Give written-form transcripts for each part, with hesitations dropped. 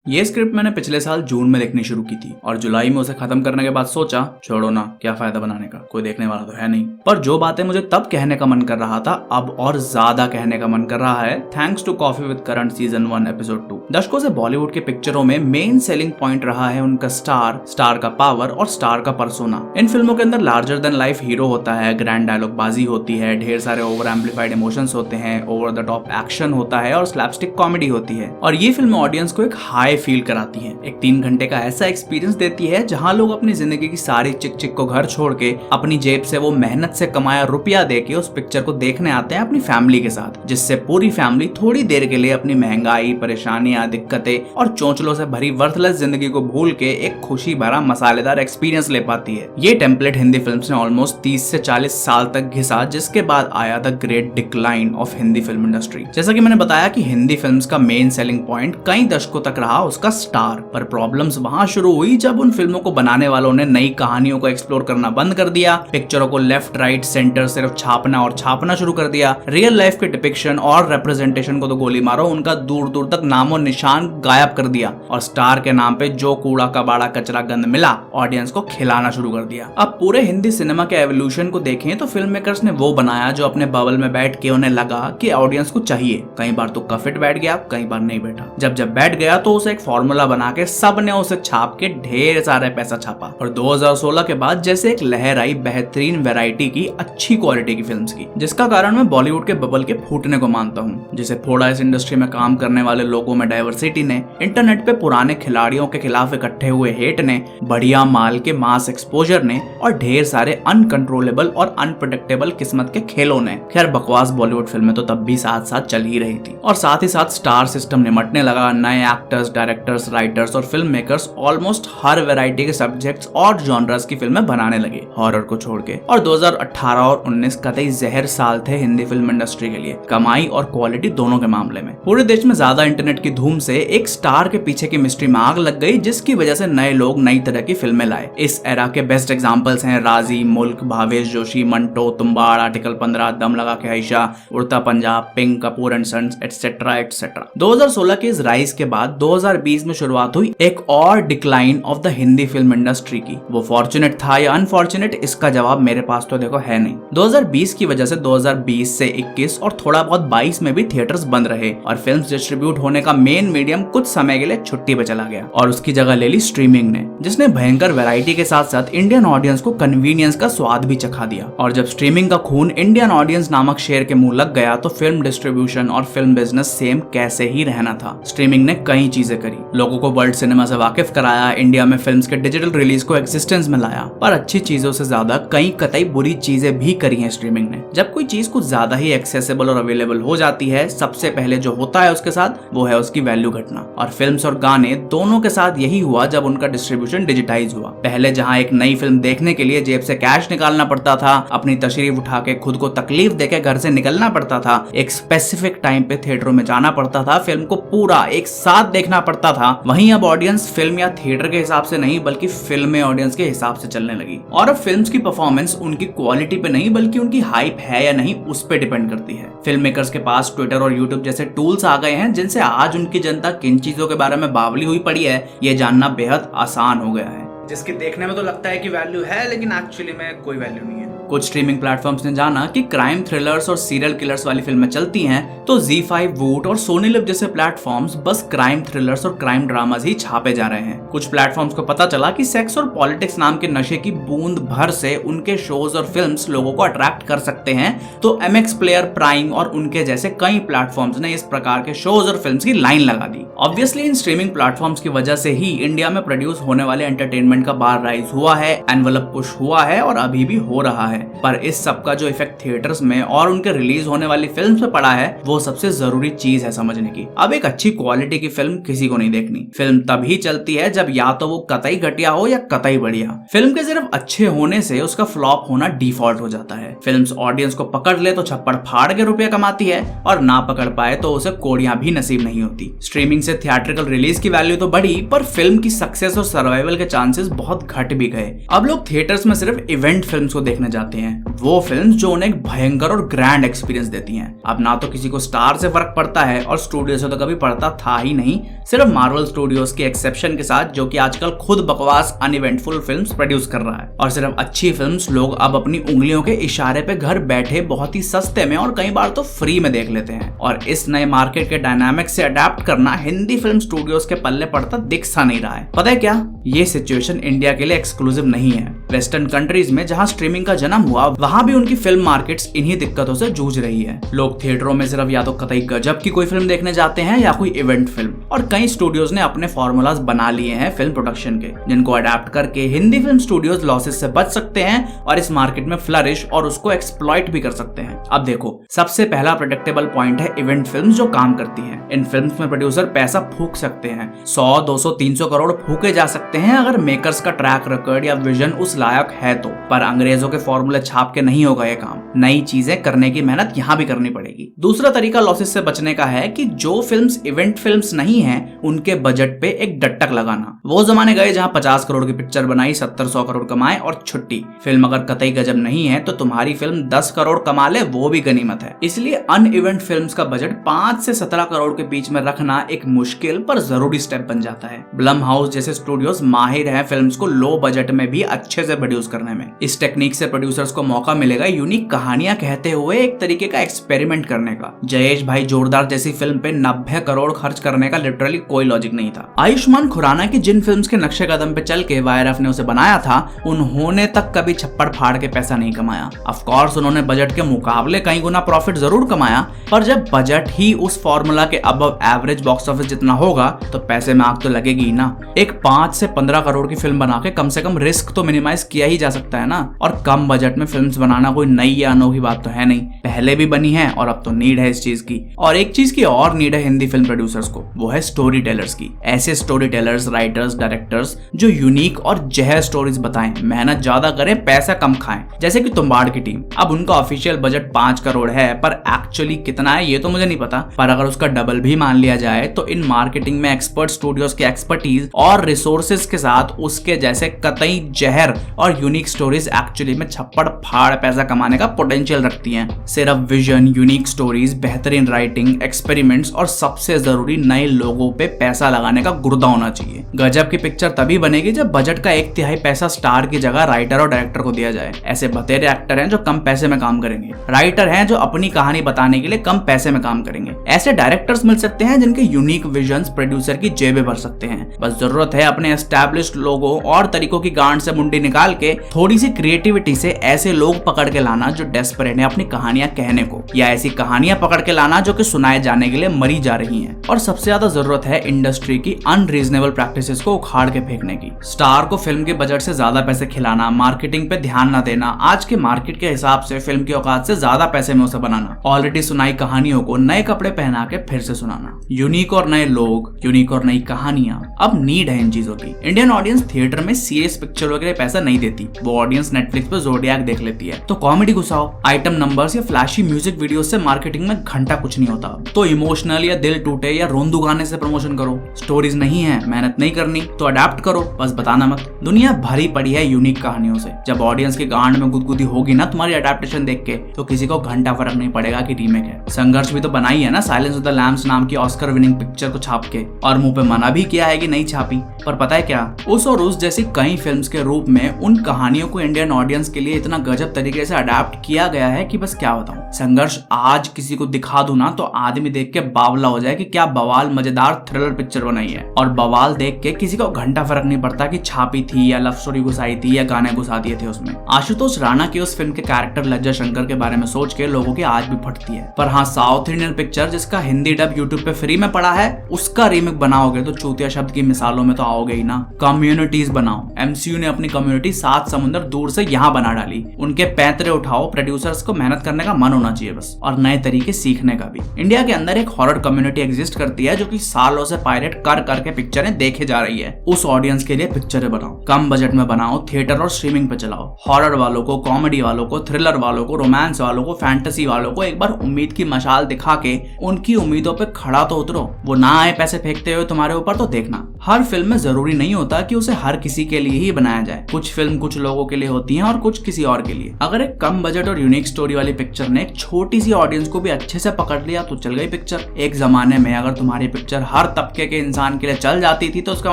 ये स्क्रिप्ट मैंने पिछले साल जून में लिखनी शुरू की थी और जुलाई में उसे खत्म करने के बाद सोचा छोड़ो ना, क्या फायदा बनाने का, कोई देखने वाला तो है नहीं। पर जो बातें मुझे तब कहने का मन कर रहा था अब और ज्यादा कहने का मन कर रहा है, thanks to coffee with Karan season 1 episode 2। दशकों से बॉलीवुड के पिक्चरों में मेन सेलिंग पॉइंट रहा है उनका स्टार का पावर और स्टार का पर्सोना। इन फिल्मों के अंदर लार्जर देन लाइफ हीरो होता है, ग्रैंड डायलॉग बाजी होती है, ढेर सारे ओवर एम्पलीफाइड इमोशंस होते हैं, ओवर द टॉप एक्शन होता है और स्लैपस्टिक कॉमेडी होती है। और ये फिल्म ऑडियंस को एक हाई फील कराती है, एक 3 घंटे का ऐसा एक्सपीरियंस देती है जहां लोग अपनी जिंदगी की सारी चिक चिक को घर छोड़ के अपनी जेब से वो मेहनत से कमाया रुपया देके उस पिक्चर को देखने आते हैं अपनी फैमिली के साथ, जिससे पूरी फैमिली थोड़ी देर के लिए अपनी महंगाई, परेशानियां, दिक्कतें और चोंचलों से भरी वर्थलेस जिंदगी को भूल के एक खुशी भरा मसालेदार एक्सपीरियंस ले पाती है। ये टेम्पलेट हिंदी फिल्म्स ने ऑलमोस्ट 30 से 40 साल तक घिसा, जिसके बाद आया the great decline of Hindi film industry. जैसा कि मैंने बताया कि हिंदी फिल्म्स का मेन सेलिंग पॉइंट कई दशकों तक रहा उसका स्टार, पर प्रॉब्लम्स वहां शुरू हुई जब उन फिल्मों को बनाने वालों ने नई कहानियों को एक्सप्लोर करना बंद कर दिया, पिक्चरों को लेफ्ट राइट सेंटर सिर्फ छापना शुरू कर दिया, रियल लाइफ के डिपिक्शन और रिप्रेजेंटेशन को तो गोली मारो, उनका दूर दूर तक नामो निशान गायब कर दिया और स्टार के नाम पे जो कूड़ा कबाड़ा कचरा गंद मिला ऑडियंस को खिलाना शुरू कर दिया। अब पूरे हिंदी सिनेमा के एवोल्यूशन को देखें तो फिल्म मेकर्स ने वो बनाया जो अपने बबल में बैठ के उन्हें लगा कि ऑडियंस को चाहिए। कई बार तो फिट बैठ गया, कई बार नहीं बैठा। जब बैठ गया तो उसे एक फॉर्मूला बना के सब ने उसे छाप के ढेर सारे पैसा छापा और 2016 के बाद जैसे एक लहर आई बेहतरीन वैरायटी की, अच्छी क्वालिटी की फिल्म्स की, जिसका कारण मैं बॉलीवुड के बबल के फूटने को मानता हूँ। जिसे फोड़ा इस इंडस्ट्री में काम करने वाले लोगों में डाइवर्सिटी ने, इंटरनेट पे पुराने खिलाड़ियों के खिलाफ इकट्ठे हुए हेट ने, बढ़िया माल के मास एक्सपोजर ने और ढेर सारे अनकंट्रोलेबल और अनप्रेडिक्टेबल किस्मत के खेलों ने। खैर बकवास बॉलीवुड फिल्में तो तब भी साथ साथ चल ही रही थी और साथ ही साथ स्टार सिस्टम निमटने लगा। नए एक्टर्स, डायरेक्टर्स, राइटर्स और फिल्म मेकर्स ऑलमोस्ट हर वैरायटी के सब्जेक्ट्स और जॉनर्स की फिल्में बनाने लगे, हॉरर को छोड़ के। और 2018 और 19 कतई जहर साल थे हिंदी फिल्म इंडस्ट्री के लिए, कमाई और क्वालिटी दोनों के मामले में। पूरे देश में ज्यादा इंटरनेट की धूम से एक स्टार के पीछे की मिस्ट्री में आग लग गई, जिसकी वजह से नए लोग नई तरह की फिल्में लाए। इस एरा के बेस्ट एग्जांपल्स हैं Raazi, Mulk, Bhavesh Joshi, Manto, Tumbbad, article 15, Dum Laga Ke Haisha, Udta Punjab, Pink, Kapoor and Sons, etcetera etcetera. 2016 के इस राइज के बाद 2020 में शुरुआत हुई एक और decline of the Hindi film industry की। वो फॉर्चुनेट था या अनफॉर्चुनेट, इसका जवाब मेरे पास तो देखो है नहीं। 2020 की वजह से 2020 से 21 और थोड़ा बहुत 22 में भी थिएटर्स बंद रहे और फिल्म्स डिस्ट्रीब्यूट होने का मेन मीडियम कुछ समय के लिए छुट्टी पे चला गया और उसकी जगह ले ली स्ट्रीमिंग ने, जिसने भयंकर वैरायटी के साथ साथ इंडियन ऑडियंस को कन्वीनियंस का स्वाद भी चखा दिया। और जब स्ट्रीमिंग का खून इंडियन ऑडियंस नामक शेर के मुंह लग गया तो फिल्म डिस्ट्रीब्यूशन और फिल्म बिजनेस सेम कैसे ही रहना था। स्ट्रीमिंग ने कई चीजें करी, लोगों को वर्ल्ड सिनेमा से वाकिफ कराया, इंडिया में फिल्म्स के डिजिटल रिलीज को एक्सिस्टेंस में लाया, पर अच्छी चीजों से ज्यादा कई कतई बुरी चीजें भी करी हैं स्ट्रीमिंग ने। जब कोई चीज कुछ ज्यादा ही एक्सेसिबल और अवेलेबल हो जाती है, सबसे पहले जो होता है उसके साथ वो है उसकी वैल्यू घटना। और फिल्म्स और गाने दोनों के साथ यही हुआ जब उनका डिस्ट्रीब्यूशन डिजिटाइज हुआ। पहले जहां एक नई फिल्म देखने के लिए जेब से कैश निकालना पड़ता था, अपनी तशरीफ उठा के खुद को तकलीफ देके घर से निकलना पड़ता था, एक स्पेसिफिक टाइम पे थिएटरों में जाना पड़ता था, फिल्म को पूरा एक साथ देखना पड़ता था, वहीं अब ऑडियंस फिल्म या थिएटर के हिसाब से नहीं बल्कि फिल्म में ऑडियंस के हिसाब से चलने लगी। और अब फिल्म्स की परफॉर्मेंस उनकी क्वालिटी पे नहीं बल्कि उनकी हाइप है या नहीं उस पे डिपेंड करती है। फिल्म मेकर्स के पास ट्विटर और यूट्यूब जैसे टूल्स आ गए हैं जिनसे आज उनकी जनता किन चीजों के बारे में बावली हुई पड़ी है ये जानना बेहद आसान हो गया है, जिसके देखने में तो लगता है कि वैल्यू है लेकिन एक्चुअली में कोई वैल्यू नहीं है। कुछ स्ट्रीमिंग प्लेटफॉर्म्स ने जाना कि क्राइम थ्रिलर्स और सीरियल किलर्स वाली फिल्में चलती हैं तो ZEE5, वूट और सोनी लिव जैसे प्लेटफॉर्म्स बस क्राइम थ्रिलर्स और क्राइम ड्रामास ही छापे जा रहे हैं। कुछ प्लेटफॉर्म्स को पता चला कि सेक्स और पॉलिटिक्स नाम के नशे की बूंद भर से उनके शोज और फिल्म्स लोगों को अट्रैक्ट कर सकते हैं, तो MX प्लेयर, प्राइम और उनके जैसे कई प्लेटफॉर्म्स ने इस प्रकार के शोज और फिल्म्स की लाइन लगा दी। ऑब्वियसली इन स्ट्रीमिंग प्लेटफॉर्म्स की वजह से ही इंडिया में प्रोड्यूस होने वाले एंटरटेनमेंट का बार राइज हुआ है, एनवलप पुश हुआ है और अभी भी हो रहा है। पर इस सब का जो इफेक्ट थिएटर्स में और उनके रिलीज होने वाली फिल्म्स पे पड़ा है वो सबसे जरूरी चीज है समझने की। अब एक अच्छी क्वालिटी की फिल्म किसी को नहीं देखनी। फिल्म तभी चलती है जब या तो वो कतई घटिया हो या कतई बढ़िया। फिल्म के सिर्फ अच्छे होने से उसका फ्लॉप होना डिफॉल्ट हो जाता है। फिल्म्स ऑडियंस को पकड़ ले तो छप्पड़ फाड़ के रुपया कमाती है और ना पकड़ पाए तो उसे कोड़ियां भी नसीब नहीं होती। स्ट्रीमिंग से थिएट्रिकल रिलीज की वैल्यू तो बढ़ी पर फिल्म की सक्सेस और सर्वाइवल के चांसेस बहुत घट भी गए। अब लोग थिएटर्स में सिर्फ इवेंट फिल्म्स को देखने जाते जाते हैं, वो फिल्म जो उन्हें एक भयंकर और ग्रैंड एक्सपीरियंस देती हैं। अब ना तो किसी को स्टार से फर्क पड़ता है और स्टूडियो से तो कभी पड़ता था ही नहीं, सिर्फ मार्वल स्टूडियोज के एक्सेप्शन के साथ, जो कि आजकल खुद बकवास अनइवेंटफुल फिल्म्स प्रोड्यूस कर रहा है। और सिर्फ अच्छी फिल्म्स लोग अब अपनी उंगलियों के इशारे पे घर बैठे बहुत ही सस्ते में और कई बार तो फ्री में देख लेते हैं। और इस नए मार्केट के डायनामिक्स से अडेप्ट करना हिंदी फिल्म स्टूडियोज के पल्ले पड़ता दिख सा नहीं रहा है। पता है क्या, ये सिचुएशन इंडिया के लिए एक्सक्लूसिव नहीं है। वेस्टर्न कंट्रीज में जहां स्ट्रीमिंग का जन्म हुआ, वहां भी उनकी फिल्म मार्केट्स इन्हीं दिक्कतों से जूझ रही है। लोग थिएटरों में सिर्फ या तो कतई गजब की कोई फिल्म देखने जाते हैं या कोई इवेंट फिल्म, और कई स्टूडियोज ने अपने फॉर्मूलाज बना लिए हैं फिल्म प्रोडक्शन के, जिनको अडेप्ट करके हिंदी फिल्म स्टूडियोज लॉसेस से बच सकते हैं और इस मार्केट में फ्लरिश और उसको एक्सप्लॉइट भी कर सकते हैं। अब देखो, सबसे पहला प्रेडिक्टेबल पॉइंट है इवेंट फिल्म जो काम करती हैं। इन फिल्म्स में प्रोड्यूसर पैसा फूंक सकते हैं, 100, 200, 300 करोड़ फूके जा सकते हैं अगर मेकर्स का ट्रैक रिकॉर्ड या विजन उस लायक है तो। पर अंग्रेजों के फॉर्मूले छाप के नहीं होगा ये काम, नई चीजें करने की मेहनत यहाँ भी करनी पड़ेगी। दूसरा तरीका लॉसेस से बचने का है कि जो फिल्म्स इवेंट फिल्म्स नहीं हैं, उनके बजट पे एक डटक लगाना। वो जमाने गए जहाँ 50 करोड़ की पिक्चर बनाई, 70-100 करोड़ कमाए और छुट्टी। फिल्म अगर कतई गजब नहीं है तो तुम्हारी फिल्म 10 करोड़ कमा ले, वो भी गनीमत है। इसलिए अन इवेंट फिल्म्स का बजट 5 से 17 करोड़ के बीच में रखना एक मुश्किल पर जरूरी स्टेप बन जाता है। ब्लम हाउस जैसे स्टूडियोज माहिर हैं फिल्म्स को लो बजट में भी अच्छे से प्रोड्यूस करने में। इस टेक्निक से प्रोड्यूसर्स को मौका मिलेगा यूनिक कहानियां कहते हुए एक तरीके का एक्सपेरिमेंट करने का। जयेश भाई जोरदार जैसी फिल्म पे 90 करोड़ खर्च करने का लिटरली कोई लॉजिक नहीं था। आयुष्मान खुराना की जिन फिल्म्स के नक्शे कदम पे चल के वायरफ ने उसे बनाया था, उन्होंने तक कभी छप्पड़ फाड़ के पैसा नहीं कमाया। ऑफ कोर्स उन्होंने बजट के मुकाबले कई गुना प्रॉफिट जरूर कमाया, पर जब बजट ही उस फॉर्मूला के अबव एवरेज बॉक्स ऑफिस जितना होगा तो पैसे में आग तो लगेगी ही ना। एक 5 से 15 करोड़ की फिल्म बना के कम से कम रिस्क तो मिनिमाइज किया ही जा सकता है ना। और कम बजट में फिल्म्स बनाना कोई नई या अनोखी बात तो है नहीं, पहले भी बनी है और अब तो नीड है इस चीज की। और एक चीज की और नीड है हिंदी फिल्म प्रोड्यूसर्स को, वो है स्टोरी टेलर्स की। ऐसे स्टोरी टेलर्स, राइटर्स, डायरेक्टर्स जो यूनिक और जहर स्टोरीज बताएं, मेहनत ज्यादा करें, पैसा कम खाएं, जैसे कि तुम्बाड़ की टीम। अब उनका ऑफिशियल बजट 5 करोड़ है, पर एक्चुअली कितना है ये तो मुझे नहीं पता, पर अगर उसका डबल भी मान लिया जाए तो इन मार्केटिंग में एक्सपर्ट स्टूडियोज के एक्सपर्टीज और रिसोर्सेज के साथ उसके जैसे कतई जहर और यूनिक स्टोरीज एक्चुअली में छप्पड़ फाड़ पैसा कमाने का पोटेंशियल रखती हैं। सिर्फ विजन, यूनिक स्टोरीज, बेहतरीन राइटिंग, एक्सपेरिमेंट्स और सबसे जरूरी नए लोगों पे पैसा लगाने का गुर्दा होना चाहिए। गजब की पिक्चर तभी बनेगी जब बजट का 1/3 पैसा स्टार की जगह राइटर और डायरेक्टर को दिया जाए। ऐसे बतेरे एक्टर हैं जो कम पैसे में काम करेंगे, राइटर हैं जो अपनी कहानी बताने के लिए कम पैसे में काम करेंगे, ऐसे डायरेक्टर्स मिल सकते हैं जिनके यूनिक विजन्स प्रोड्यूसर की जेबें भर सकते हैं। बस जरूरत है अपने एस्टैब्लिश्ड लोगों और तरीकों की गांड से मुंडी निकाल के थोड़ी सी क्रिएटिविटी से ऐसे लोग पकड़ के लाना जो डेस्परेट है अपनी कहानियां कहने को, या ऐसी कहानियां पकड़ के लाना जो कि सुनाए जाने के लिए मरी जा रही हैं। और सबसे ज्यादा जरूरत है इंडस्ट्री की अनरीजनेबल प्रैक्टिसेस को उखाड़ के फेंकने की। स्टार को फिल्म के बजट से ज्यादा पैसे खिलाना, मार्केटिंग पे ध्यान न देना, आज के मार्केट के हिसाब से फिल्म की औकात से ज्यादा पैसे में उसे बनाना, ऑलरेडी सुनाई कहानियों को नए कपड़े पहना के फिर से सुनाना। यूनिक और नए लोग, यूनिक और नई कहानियां, अब नीड है इन चीजों की। इंडियन ऑडियंस थिएटर में सीरियस पिक्चरों के लिए पैसा नहीं देती, वो ऑडियंस नेटफ्लिक्स पे ज़ोडियाक देख लेती है। तो कॉमेडी घुसाओ, आइटम नंबर्स या फ्लैशी म्यूजिक वीडियो से मार्केटिंग में घंटा कुछ नहीं होता। तो इमोशनल या दिल टूटे या रोंदू गाने से प्रमोशन करो। स्टोरीज नहीं है, मेहनत नहीं करनी तो अडेप्ट करो, बस बताना मत। दुनिया भरी पड़ी है यूनिक कहानियों से। जब ऑडियंस के गांड में गुदगुदी होगी ना तुम्हारी अडेप्टेशन देख के, तो किसी को घंटा फर्क नहीं पड़ेगा कि रीमेक है। संघर्ष भी तो बनाई है ना साइलेंस ऑफ द लैम्स नाम की ऑस्कर विनिंग पिक्चर को छाप के, और मुंह पे मना भी किया है कि नहीं छापी। पर पता है क्या, उस और उस जैसी कई फिल्म्स के रूप में उन कहानियों को इंडियन ऑडियंस के लिए इतना गजब तरीके से अडेप्ट किया गया है कि बस क्या बताऊं। संघर्ष आज किसी को दिखा दूं ना तो आदमी देख के बावला हो जाए कि क्या बवाल मजेदार थ्रिलर पिक्चर बनाई है। और बवाल देख के किसी को घंटा फर्क नहीं पड़ता कि छापी थी या लव स्टोरी घुसाई थी या गाने घुसा दिए थे उसमें। आशुतोष राणा की उस फिल्म के कैरेक्टर लज्जा शंकर के बारे में सोच के लोगों की आज भी फटती है। पर हाँ, साउथ इंडियन पिक्चर जिसका हिंदी डब यूट्यूब पे फ्री में पड़ा है, उसका रीमेक बनाओगे तो चूतिया शब्द की मिसालों में तो आओगे ही ना। कम्युनिटीज बनाओ। एमसीयू ने अपनी कम्युनिटी 7 समुंदर दूर से यहाँ बना डाली। उनके पैंतरे उठाओ। प्रोड्यूसर्स को मेहनत करने का मन होना चाहिए बस, और नए तरीके सीखने का भी। इंडिया के अंदर एक हॉरर कम्युनिटी एग्जिस्ट करती है जो कि सालों से पायरेट कर करके पिक्चरें देखे जा रही है। उस ऑडियंस के लिए पिक्चरें बनाओ, कम बजट में बनाओ, थिएटर और स्ट्रीमिंग पे चलाओ। हॉरर वालों को, कॉमेडी वालों को, थ्रिलर वालों को, रोमांस वालों को, फैंटेसी वालों को एक बार उम्मीद की मशाल दिखा के उनकी उम्मीदों पे खड़ा तो उतरो। वो ना आए पैसे फेंकते हुए तुम्हारे ऊपर तो देखना। हर फिल्म में जरूरी नहीं होता कि उसे हर किसी के लिए ही बनाया जाए। कुछ कुछ फिल्म कुछ लोगों के लिए होती है और कुछ किसी और के लिए। अगर एक कम बजट और यूनिक स्टोरी वाली पिक्चर ने एक छोटी सी ऑडियंस को भी अच्छे से पकड़ लिया तो चल गई पिक्चर। एक जमाने में अगर तुम्हारी पिक्चर हर तबके के इंसान के लिए चल जाती थी तो उसका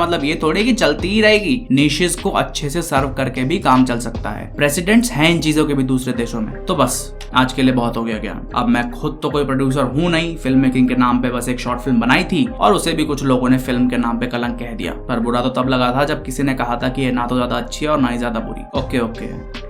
मतलब ये थोड़ी कि चलती ही रहेगी। निशेस को अच्छे से सर्व करके भी काम चल सकता है। प्रेसिडेंट्स हैं इन चीजों के भी दूसरे देशों में। तो बस आज के लिए बहुत हो गया ज्ञान। अब मैं खुद तो कोई प्रोड्यूसर हूं नहीं, फिल्म मेकिंग के नाम पे बस एक शॉर्ट फिल्म बनाई थी और उसे भी कुछ लोगों ने फिल्म के नाम पे कलंक कह दिया। पर बुरा तो तब लगा था जब किसी ने कहा था कि ये ना तो ज्यादा अच्छी है और ना ही ज्यादा बुरी। ओके।